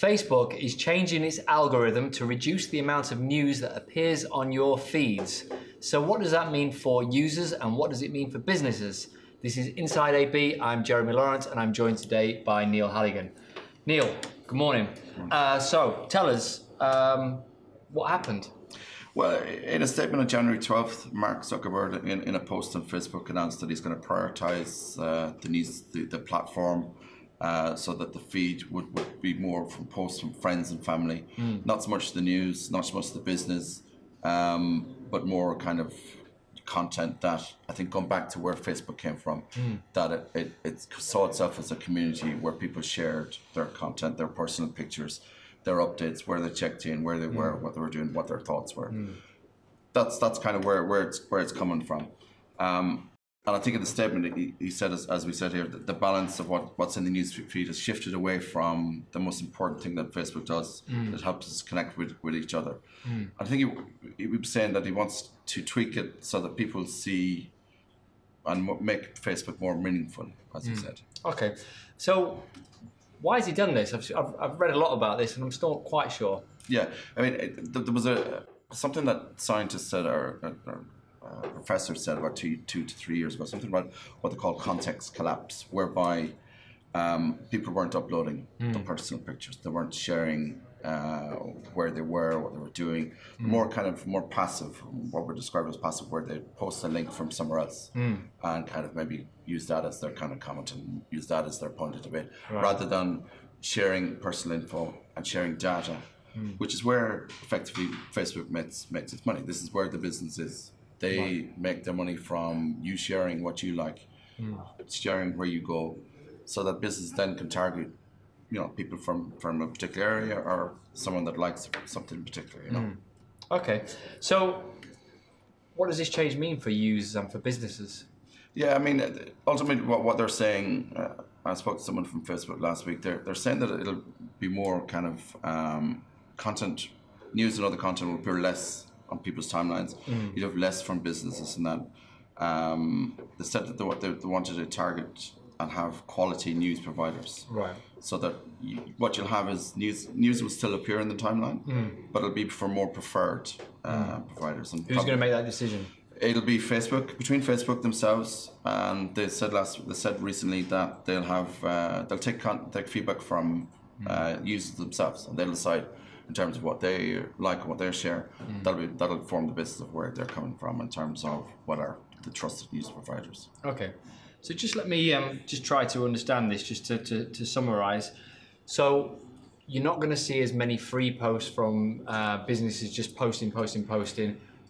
Facebook is changing its algorithm to reduce the amount of news that appears on your feeds. So what does that mean for users and what does it mean for businesses? This is Inside AB. I'm Jeremy Lawrence and I'm joined today by Neil Halligan. Neil, good morning. So tell us, what happened? Well, in a statement on January 12th, Mark Zuckerberg, in a post on Facebook, announced that he's going to prioritise the platform so that the feed would be more from posts from friends and family, not so much the news, not so much the business, but more kind of content that, I think, going back to where Facebook came from, that it saw itself as a community where people shared their content, their personal pictures, their updates, where they checked in, where they were, what they were doing, what their thoughts were. That's kind of where it's coming from. And I think in the statement he said, as we said here, that the balance of what's in the news feed has shifted away from the most important thing that Facebook does, that helps us connect with each other. I think he was saying that he wants to tweak it so that people see and make Facebook more meaningful, as he said. Okay, so why has he done this? I've read a lot about this and I'm still not quite sure. Yeah, I mean, there was something that scientists said, or professors said about 2 to 3 years ago, something about what they call context collapse, whereby people weren't uploading their personal pictures. They weren't sharing where they were, what they were doing. More passive, what we describe as passive, where they post a link from somewhere else and kind of maybe use that as their kind of comment and use that as their point of debate, rather than sharing personal info and sharing data, which is where effectively Facebook makes its money. This is where the business is. They make their money from you sharing what you like, sharing where you go, so that business then can target, people from a particular area or someone that likes something in particular, Okay, so what does this change mean for users and for businesses? Yeah, I mean, ultimately what they're saying, I spoke to someone from Facebook last week, they're saying that it'll be more kind of content, news and other content will appear less on people's timelines. You'd have less from businesses and that. They said that they wanted to target and have quality news providers. Right. So that what you'll have is news will still appear in the timeline, but it'll be for more preferred providers. And who's going to make that decision? It'll be Facebook, between Facebook themselves, and they said recently that they'll take feedback from users themselves, and they'll decide in terms of what they like and what they share. That'll form the basis of where they're coming from in terms of what are the trusted news providers. Okay, so just let me just try to understand this, just to summarize. So you're not going to see as many free posts from businesses just posting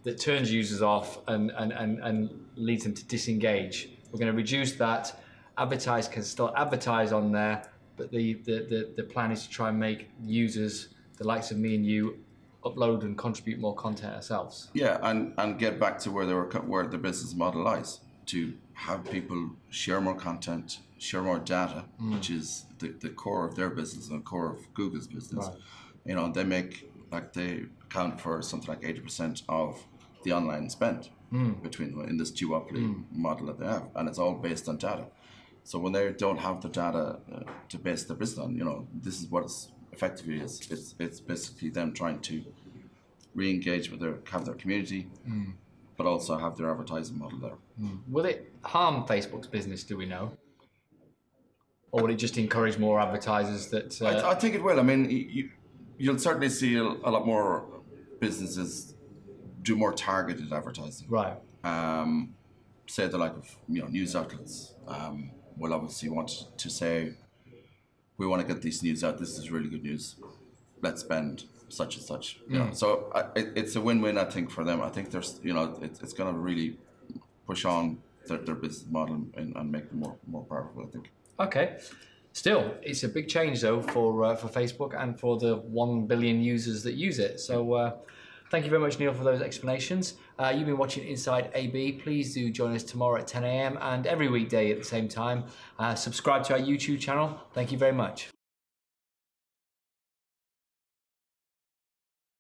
that turns users off and leads them to disengage. We're going to reduce that. Advertisers can still advertise on there, but the plan is to try and make users, the likes of me and you, upload and contribute more content ourselves. Yeah, and get back to where the business model lies, to have people share more content, share more data, which is the core of their business and the core of Google's business. Right. They account for something like 80% of the online spend in this duopoly model that they have, and it's all based on data. So when they don't have the data to base their business on, this is what it's effectively is. It's basically them trying to re-engage with their community, but also have their advertising model there. Will it harm Facebook's business, do we know? Or will it just encourage more advertisers that... I think it will. I mean, you'll certainly see a lot more businesses do more targeted advertising. Right. Say the like of news outlets will obviously want to say, we want to get these news out. This is really good news. Let's spend such and such. So it's a win-win, I think, for them. I think there's it's going to really push on their business model and make them more powerful, I think. Okay. Still, it's a big change though for Facebook and for the 1 billion users that use it. So thank you very much, Neil, for those explanations. You've been watching Inside AB. Please do join us tomorrow at 10 a.m. and every weekday at the same time. Subscribe to our YouTube channel. Thank you very much.